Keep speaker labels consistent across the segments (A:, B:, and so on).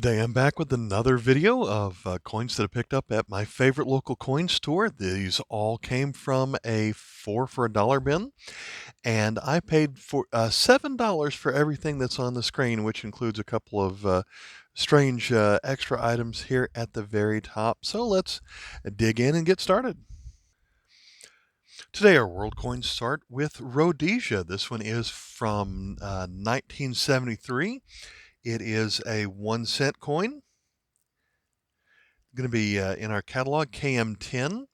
A: Today I'm back with another video of coins that I picked up at my favorite local coin store. These all came from a 4 for a dollar bin, and I paid for $7 for everything that's on the screen, which includes a couple of strange extra items here at the very top. So let's dig in and get started. Today our world coins start with Rhodesia. This one is from 1973. It is a 1 cent coin. Going to be in our catalog KM10.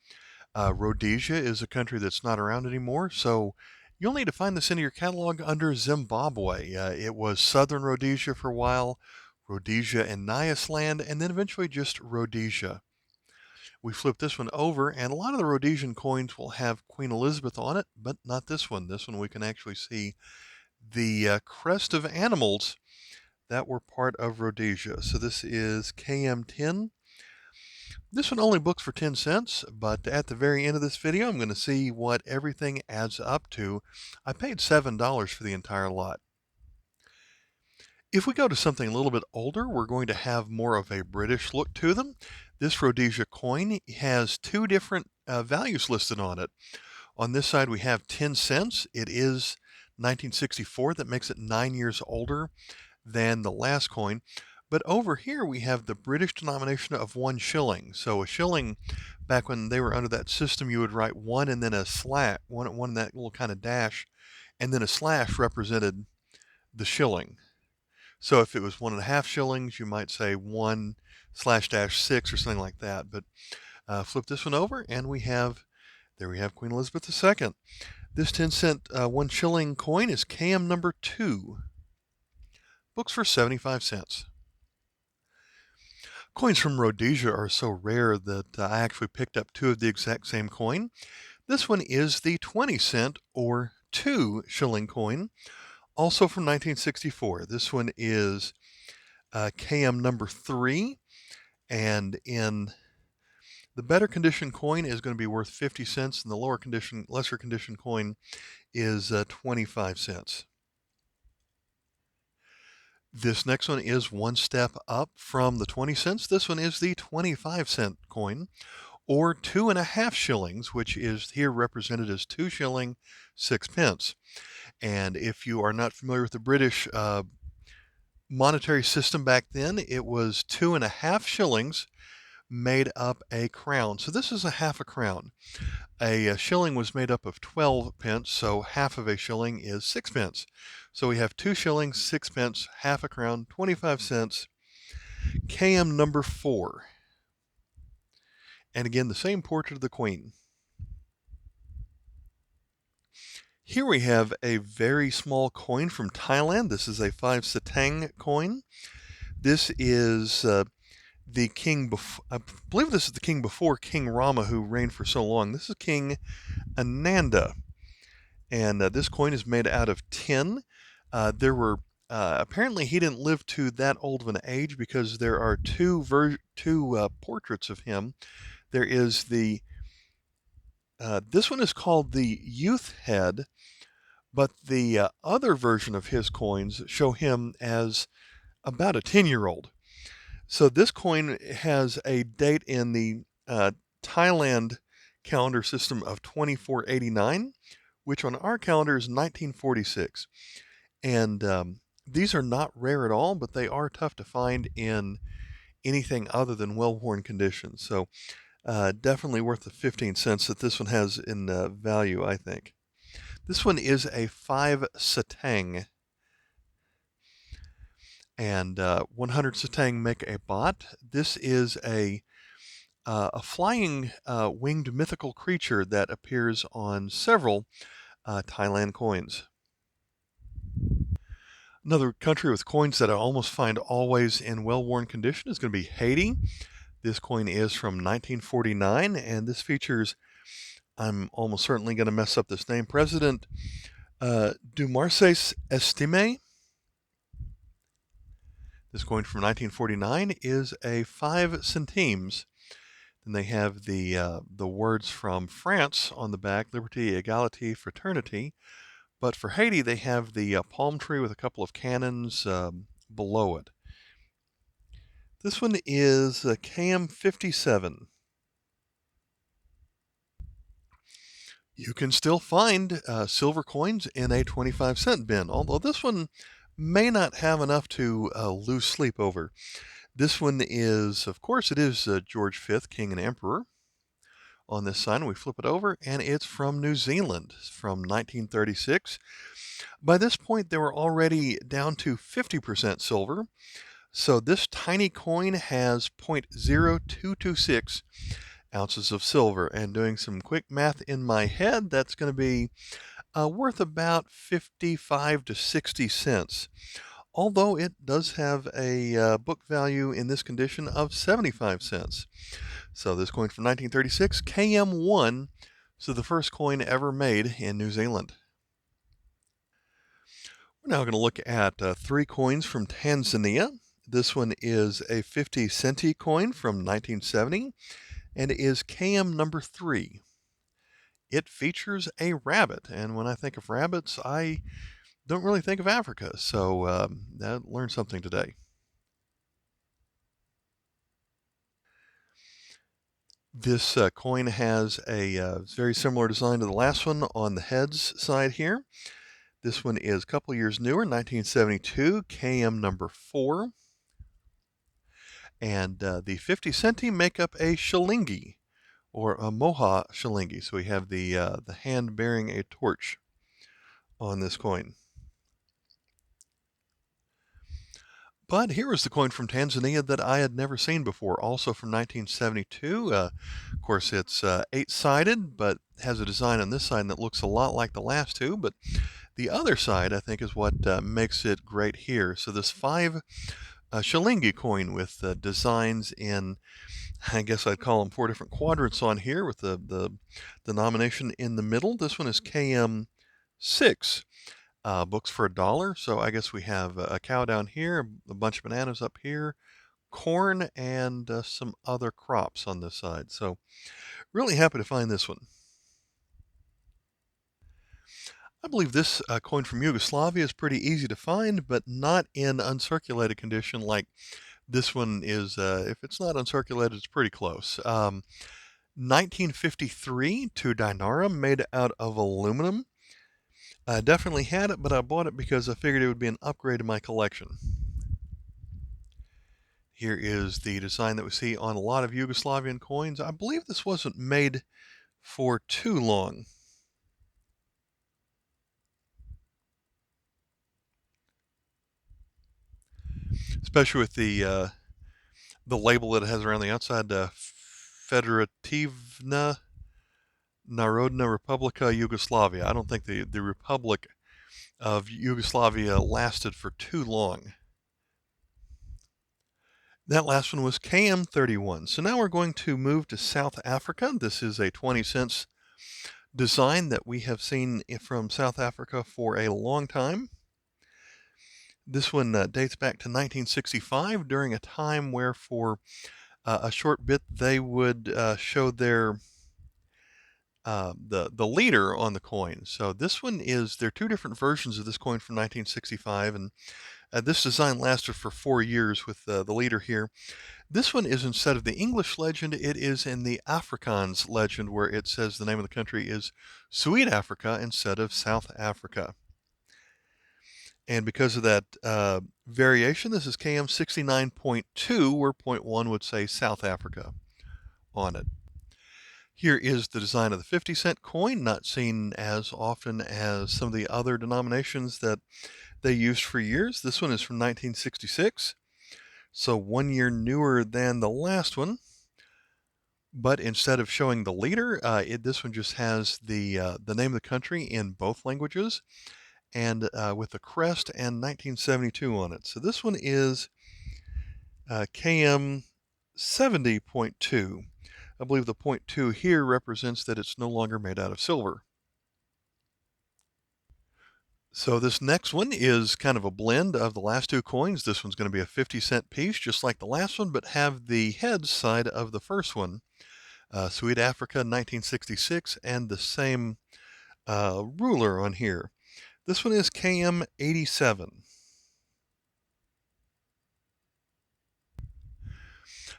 A: Rhodesia is a country that's not around anymore, so you'll need to find this in your catalog under Zimbabwe. It was Southern Rhodesia for a while, Rhodesia and Nyasaland, and then eventually just Rhodesia. We flip this one over, and a lot of the Rhodesian coins will have Queen Elizabeth on it, but not this one. This one we can actually see the crest of animals that were part of Rhodesia. So this is KM10. This one only books for 10 cents, but at the very end of this video, I'm going to see what everything adds up to. I paid $7 for the entire lot. If we go to something a little bit older, we're going to have more of a British look to them. This Rhodesia coin has two different values listed on it. On this side, we have 10 cents. It is 1964. That makes it 9 years older than the last coin. But over here we have the British denomination of 1 shilling. So a shilling, back when they were under that system, you would write 1 and then a slash, one that little kind of dash, and then a slash represented the shilling. So if it was 1.5 shillings, you might say 1 slash dash 6 or something like that. But flip this one over, and there we have Queen Elizabeth II. This 10 cent 1 shilling coin is KM number 2. Books for 75 cents. Coins from Rhodesia are so rare that I actually picked up two of the exact same coin. This one is the 20 cent or 2 shilling coin, also from 1964. This one is KM number 3, and in the better condition coin is going to be worth 50 cents, and the lesser condition coin is 25 cents. This next one is one step up from the 20 cents. This one is the 25 cent coin, or 2.5 shillings, which is here represented as 2 shilling 6 pence. And if you are not familiar with the British monetary system back then, it was 2.5 shillings made up a crown. So this is a half a crown. A shilling was made up of 12 pence, so half of a shilling is 6 pence. So we have 2 shillings, 6 pence, half a crown, 25 cents, KM number 4. And again, the same portrait of the Queen. Here we have a very small coin from Thailand. This is a 5 satang coin. This is the king I believe this is the king before King Rama, who reigned for so long. This is King Ananda. And this coin is made out of tin. Apparently he didn't live to that old of an age, because there are two portraits of him. There is this one is called the youth head, but the other version of his coins show him as about a 10-year-old. So this coin has a date in the Thailand calendar system of 2489, which on our calendar is 1946. And these are not rare at all, but they are tough to find in anything other than well-worn condition. So definitely worth the 15 cents that this one has in value, I think. This one is a 5 satang. And 100 satang make a bot. This is a flying winged mythical creature that appears on several Thailand coins. Another country with coins that I almost find always in well-worn condition is going to be Haiti. This coin is from 1949, and this features, I'm almost certainly going to mess up this name, President Dumarces Estime. This coin from 1949 is a 5 centimes. Then they have the words from France on the back: Liberté, Égalité, Fraternity. But for Haiti, they have the palm tree with a couple of cannons below it. This one is KM 57. You can still find silver coins in a 25-cent bin, although this one may not have enough to lose sleep over. This one is, of course, it is George V, King and Emperor. On this side, we flip it over, and it's from New Zealand from 1936. By this point, they were already down to 50% silver. So this tiny coin has 0.0226 ounces of silver. And doing some quick math in my head, that's going to be worth about 55 to 60 cents. Although it does have a book value in this condition of 75 cents. So this coin from 1936, KM1, so the first coin ever made in New Zealand. We're now going to look at three coins from Tanzania. This one is a 50 centi coin from 1970 and it is KM number 3. It features a rabbit, and when I think of rabbits, I don't really think of Africa, so I learned something today. This coin has a very similar design to the last one on the heads side here. This one is a couple years newer, 1972, KM number 4. And the 50 centi make up a shilingi, or a moha shilingi. So we have the hand bearing a torch on this coin. But here is the coin from Tanzania that I had never seen before, also from 1972. Of course, it's 8-sided, but has a design on this side that looks a lot like the last two. But the other side, I think, is what makes it great here. So this 5 shilingi coin with designs in, I guess I'd call them 4 different quadrants on here with the denomination in the middle. This one is KM 6. Books for $1. So I guess we have a cow down here, a bunch of bananas up here, corn, and some other crops on this side. So really happy to find this one. I believe this coin from Yugoslavia is pretty easy to find, but not in uncirculated condition like this one is. If it's not uncirculated, it's pretty close. 1953 2 dinara made out of aluminum. I definitely had it, but I bought it because I figured it would be an upgrade in my collection. Here is the design that we see on a lot of Yugoslavian coins. I believe this wasn't made for too long. Especially with the label that it has around the outside, Federativna Narodna Republika Yugoslavia. I don't think the Republic of Yugoslavia lasted for too long. That last one was KM31. So now we're going to move to South Africa. This is a 20 cents design that we have seen from South Africa for a long time. This one dates back to 1965 during a time where for a short bit they would show their the leader on the coin. So this one is, there are two different versions of this coin from 1965, and this design lasted for 4 years with the leader here. This one is, instead of the English legend, it is in the Afrikaans legend, where it says the name of the country is Sweet Africa instead of South Africa. And because of that variation, this is KM 69.2, where 0.1 would say South Africa on it. Here is the design of the 50 cent coin, not seen as often as some of the other denominations that they used for years. This one is from 1966, so 1 year newer than the last one. But instead of showing the leader, this one just has the name of the country in both languages, and with the crest and 1972 on it. So this one is KM 70.2. I believe the 0.2 here represents that it's no longer made out of silver. So this next one is kind of a blend of the last two coins. This one's going to be a 50 cent piece, just like the last one, but have the head side of the first one. Sweet Africa 1966, and the same ruler on here. This one is KM 87.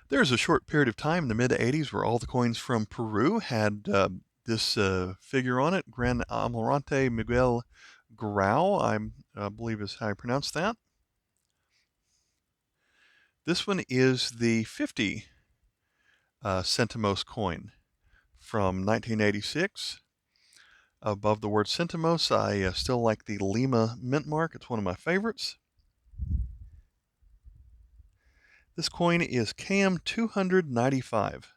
A: There's a short period of time in the mid-80s where all the coins from Peru had this figure on it, Gran Almirante Miguel Grau, I believe is how I pronounce that. This one is the 50 centimos coin from 1986. Above the word centimos, I still like the Lima mint mark. It's one of my favorites. This coin is KM 295.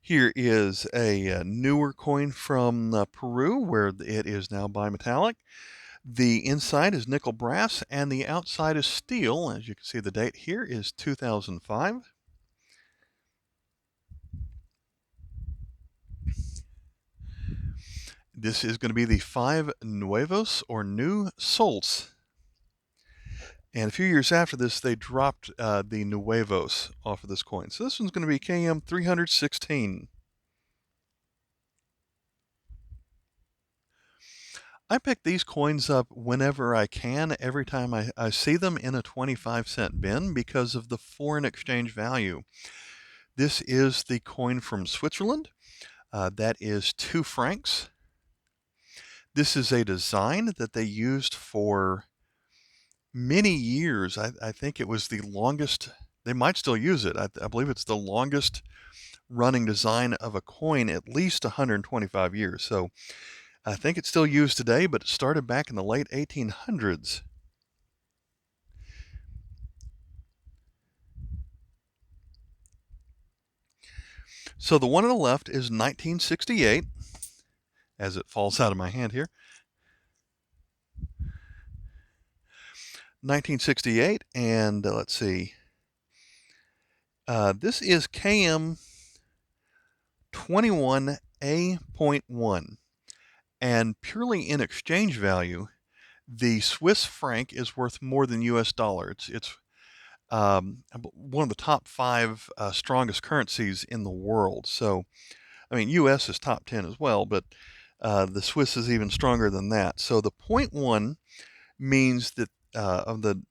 A: Here is a newer coin from Peru where it is now bimetallic. The inside is nickel brass and the outside is steel. As you can see, the date here is 2005. This is going to be the 5 Nuevos or New Sols. And a few years after this, they dropped the Nuevos off of this coin. So this one's going to be KM 316. I pick these coins up whenever I can, every time I see them in a 25-cent bin because of the foreign exchange value. This is the coin from Switzerland. That is 2 francs. This is a design that they used for many years. I think it was the longest, they might still use it. I believe it's the longest running design of a coin, at least 125 years. So I think it's still used today, but it started back in the late 1800s. So the one on the left is 1968, as it falls out of my hand here. 1968, and let's see. This is KM 21A.1, and purely in exchange value, the Swiss franc is worth more than US dollar. It's one of the top 5 strongest currencies in the world. So, I mean, US is top 10 as well, but the Swiss is even stronger than that. So the 0.1 means that of the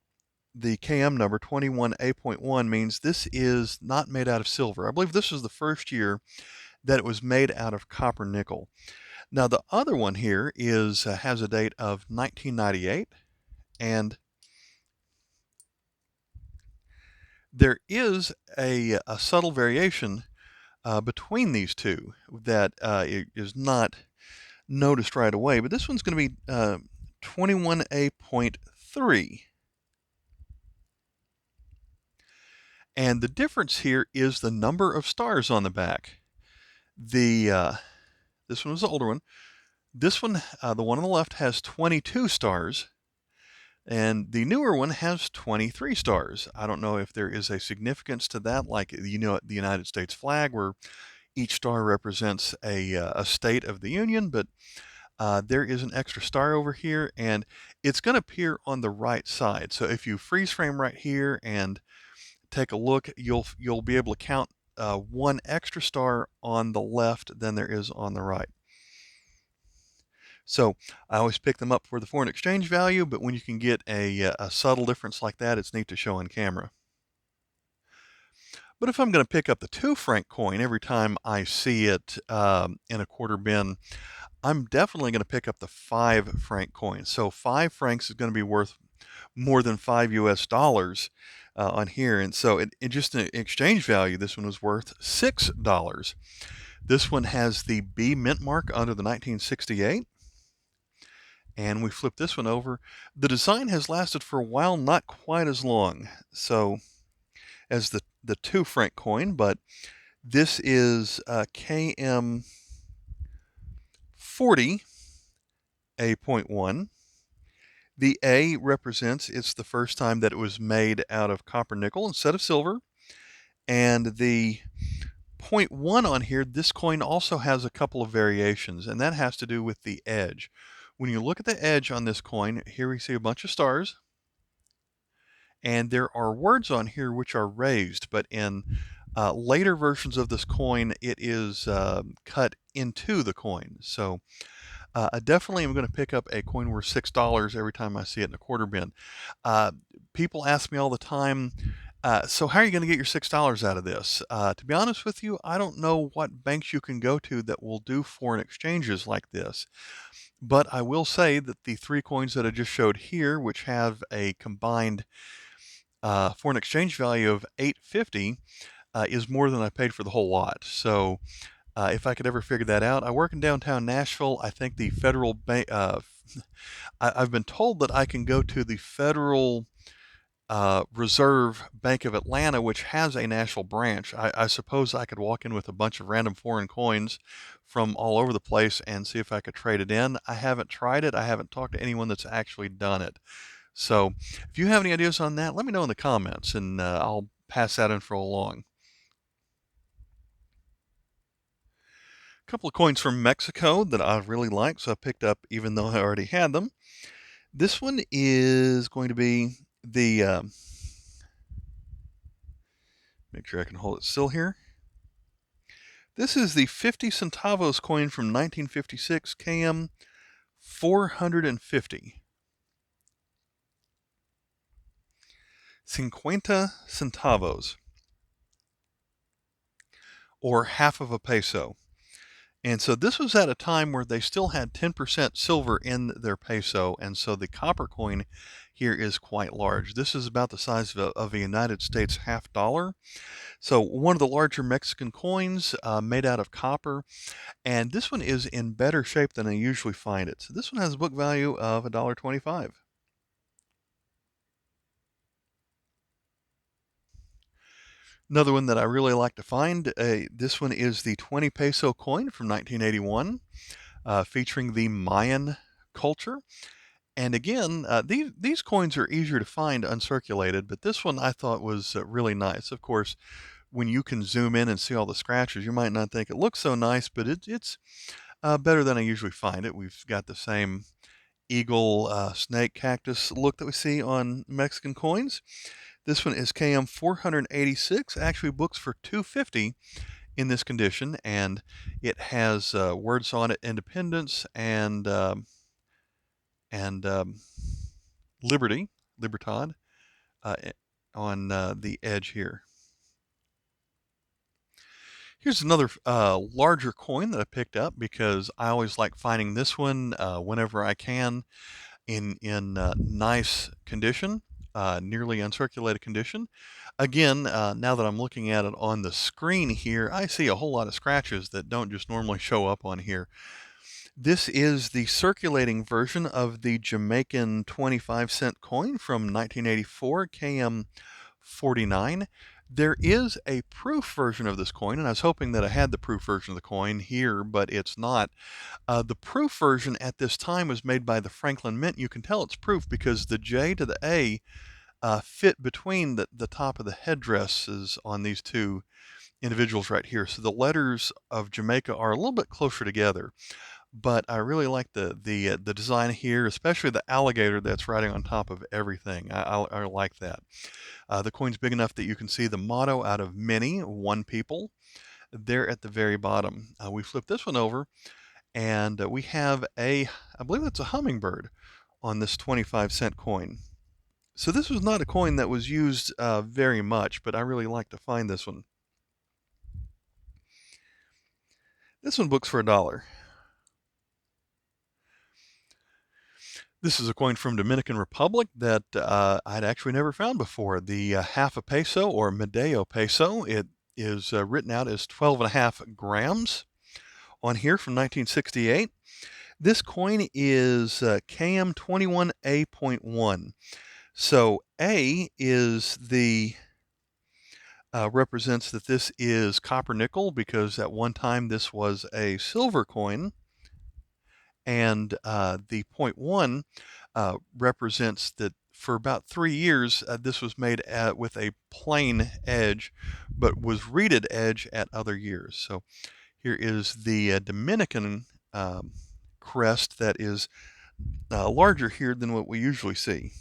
A: KM number 21A.1 means this is not made out of silver. I believe this is the first year that it was made out of copper nickel. Now the other one here is has a date of 1998, and there is a subtle variation between these two that is not noticed right away, but this one's going to be 21A.3. And the difference here is the number of stars on the back. This one was the older one. This one, the one on the left, has 22 stars, and the newer one has 23 stars. I don't know if there is a significance to that, like the United States flag, where each star represents a state of the Union, but there is an extra star over here, and it's going to appear on the right side. So if you freeze frame right here and take a look, you'll be able to count one extra star on the left than there is on the right. So I always pick them up for the foreign exchange value, but when you can get a subtle difference like that, it's neat to show on camera. But if I'm going to pick up the 2 franc coin every time I see it in a quarter bin, I'm definitely going to pick up the 5 franc coin. So 5 francs is going to be worth more than 5 US dollars on here. And so it just in exchange value, this one was worth $6. This one has the B mint mark under the 1968. And we flip this one over. The design has lasted for a while, not quite as long so as the 2 franc coin, but this is KM 40A.1. The A represents it's the first time that it was made out of copper nickel instead of silver. And the 0.1 on here, this coin also has a couple of variations, and that has to do with the edge. When you look at the edge on this coin, here we see a bunch of stars, and there are words on here which are raised, but in later versions of this coin, it is cut into the coin. So I definitely am going to pick up a coin worth $6 every time I see it in a quarter bin. People ask me all the time, so how are you going to get your $6 out of this? To be honest with you, I don't know what banks you can go to that will do foreign exchanges like this. But I will say that the three coins that I just showed here, which have a combined foreign exchange value of 850, is more than I paid for the whole lot. So if I could ever figure that out, I work in downtown Nashville. I think the federal bank, I've been told that I can go to the Federal Reserve Bank of Atlanta, which has a national branch. I suppose I could walk in with a bunch of random foreign coins from all over the place and see if I could trade it in. I haven't tried it. I haven't talked to anyone that's actually done it. So if you have any ideas on that, let me know in the comments and I'll pass that info along. A couple of coins from Mexico that I really like, so I picked up even though I already had them. This one is going to be the, make sure I can hold it still here. This is the 50 centavos coin from 1956, KM 450. 50 centavos, or half of a peso. And so this was at a time where they still had 10% silver in their peso, and so the copper coin here is quite large. This is about the size of a United States half dollar. So one of the larger Mexican coins made out of copper, and this one is in better shape than I usually find it. So this one has a book value of $1.25. Another one that I really like to find, this one is the 20 peso coin from 1981, featuring the Mayan culture. And again, these coins are easier to find uncirculated, but this one I thought was really nice. Of course, when you can zoom in and see all the scratches, you might not think it looks so nice, but it's better than I usually find it. We've got the same eagle, snake, cactus look that we see on Mexican coins. This one is KM 486, actually books for 250 in this condition, and it has words on it, independence and liberty, libertad, uh, on the edge here. Here's another larger coin that I picked up because I always like finding this one whenever I can in nice condition, nearly uncirculated condition. Again, now that I'm looking at it on the screen here, I see a whole lot of scratches that don't just normally show up on here. This is the circulating version of the Jamaican 25-cent coin from 1984, KM 49. There is a proof version of this coin, and I was hoping that I had the proof version of the coin here, but it's not. The proof version at this time was made by the Franklin Mint. You can tell it's proof because the J to the A fit between the top of the headdresses on these two individuals right here. So the letters of Jamaica are a little bit closer together. But I really like the design here, especially the alligator that's riding on top of everything. I like that. The coin's big enough that you can see the motto out of many, one people, there at the very bottom. We flip this one over, and we have I believe that's a hummingbird on this 25-cent coin. So this was not a coin that was used very much, but I really like to find this one. This one books for $1. This is a coin from Dominican Republic that I'd actually never found before. The half a peso or Medeo peso. It is written out as 12.5 grams on here from 1968. This coin is KM21A.1. So A is the represents that this is copper nickel because at one time this was a silver coin. And the point one represents that for about 3 years this was made with a plain edge, but was reeded edge at other years. So here is the Dominican crest that is larger here than what we usually see.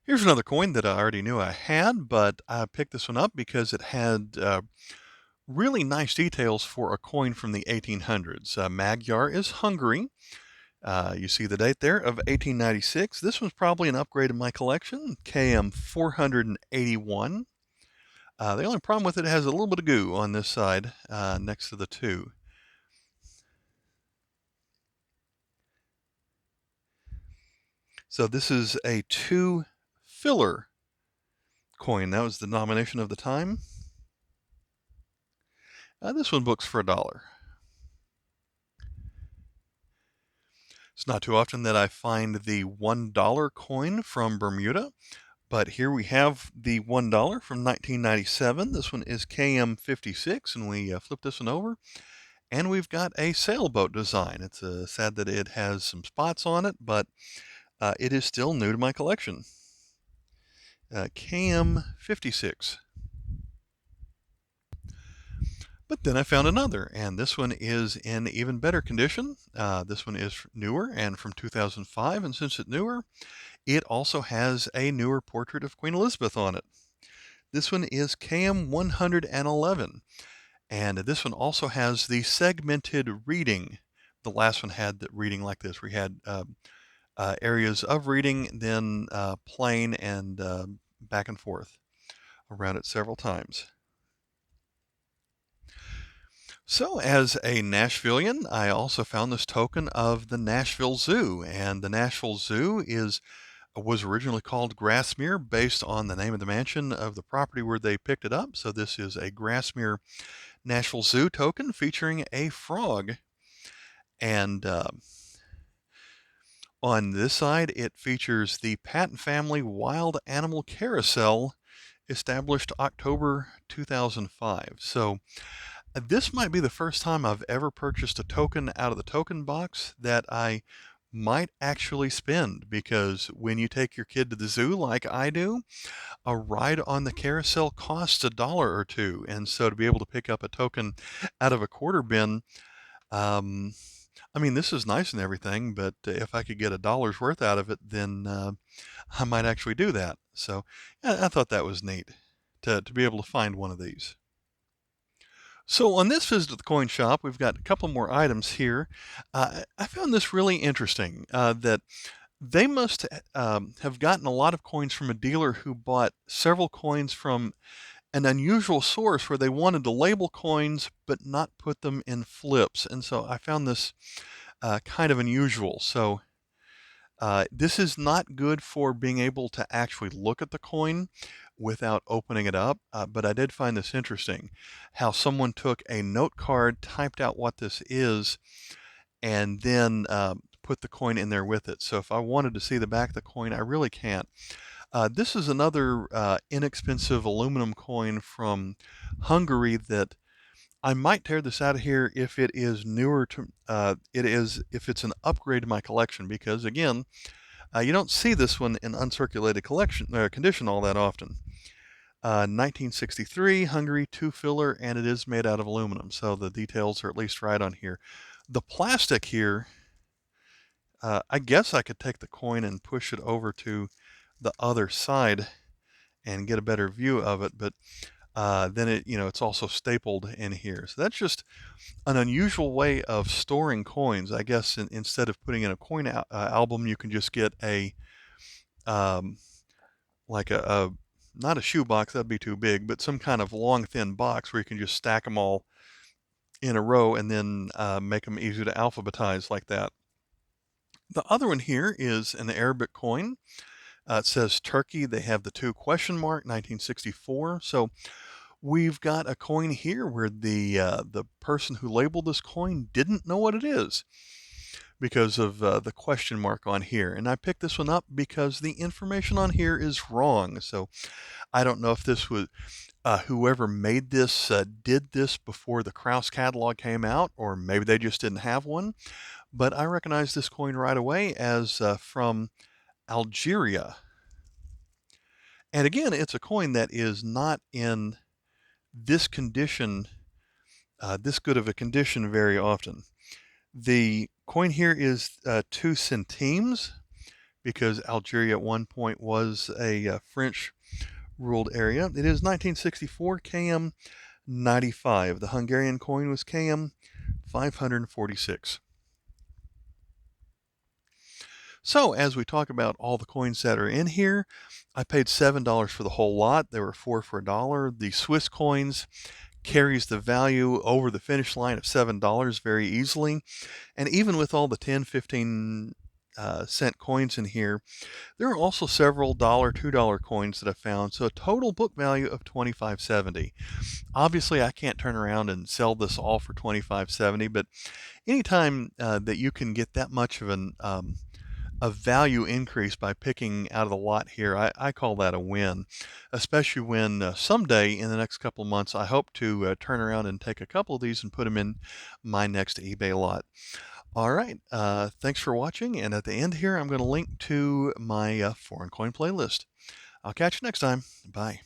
A: Here's another coin that I already knew I had, but I picked this one up because it had Really nice details for a coin from the 1800s. Magyar is Hungary. You see the date there of 1896. This one's probably an upgrade in my collection, KM 481. The only problem with it, has a little bit of goo on this side next to the 2. So this is a 2 filler coin. That was the denomination of the time. This one books for $1. It's not too often that I find the $1 coin from Bermuda, but here we have the $1 from 1997. This one is KM56, and we flip this one over, and we've got a sailboat design. It's sad that it has some spots on it, but it is still new to my collection. KM56. But then I found another, and this one is in even better condition. This one is newer and from 2005, and since it's newer, it also has a newer portrait of Queen Elizabeth on it. This one is KM 111, and this one also has the segmented reading. The last one had the reading like this. We had areas of reading, then plain and back and forth around it several times. So, as a Nashvilleian, I also found this token of the Nashville Zoo, and the Nashville Zoo was originally called Grassmere based on the name of the mansion of the property where they picked it up. So this is a Grassmere Nashville Zoo token featuring a frog, and on this side it features the Patton Family Wild Animal Carousel, established October 2005. So this might be the first time I've ever purchased a token out of the token box that I might actually spend, because when you take your kid to the zoo like I do, a ride on the carousel costs $1 or $2, and so to be able to pick up a token out of a quarter bin, I mean, this is nice and everything, but if I could get $1's worth out of it, then I might actually do that. So I thought that was neat to be able to find one of these. So on this visit to the coin shop, we've got a couple more items here. I found this really interesting, that they must have gotten a lot of coins from a dealer who bought several coins from an unusual source where they wanted to label coins but not put them in flips. And so I found this kind of unusual. So this is not good for being able to actually look at the coin without opening it up, but I did find this interesting, how someone took a note card, typed out what this is, and then put the coin in there with it. So if I wanted to see the back of the coin, I really can't. This is another inexpensive aluminum coin from Hungary that I might tear this out of here if it is newer to, if it's an upgrade to my collection, because again, you don't see this one in uncirculated condition all that often. 1963, Hungary, 2 filler, and it is made out of aluminum, so the details are at least right on here. The plastic here, I guess I could take the coin and push it over to the other side and get a better view of it, but then it's also stapled in here. So that's just an unusual way of storing coins. I guess instead of putting in a coin album, you can just get a like a not a shoebox, that'd be too big, but some kind of long thin box where you can just stack them all in a row and then make them easy to alphabetize like that. The other one here is an Arabic coin. It says Turkey. They have the 2 question mark, 1964. So we've got a coin here where the person who labeled this coin didn't know what it is because of the question mark on here. And I picked this one up because the information on here is wrong. So I don't know if this was whoever made this did this before the Kraus catalog came out, or maybe they just didn't have one. But I recognize this coin right away as from Algeria. And again, it's a coin that is not in this condition, this good of a condition very often. The coin here is 2 centimes, because Algeria at one point was a French ruled area. It is 1964 KM 95. The Hungarian coin was KM 546. So as we talk about all the coins that are in here, I paid $7 for the whole lot. There were 4 for $1. The Swiss coins carries the value over the finish line of $7 very easily. And even with all the 10, 15 cent coins in here, there are also several $1, $2 coins that I found. So a total book value of $25.70. Obviously, I can't turn around and sell this all for $25.70, but anytime that you can get that much of a value increase by picking out of the lot here, I call that a win, especially when someday in the next couple of months, I hope to turn around and take a couple of these and put them in my next eBay lot. All right, thanks for watching. And at the end here, I'm going to link to my foreign coin playlist. I'll catch you next time. Bye.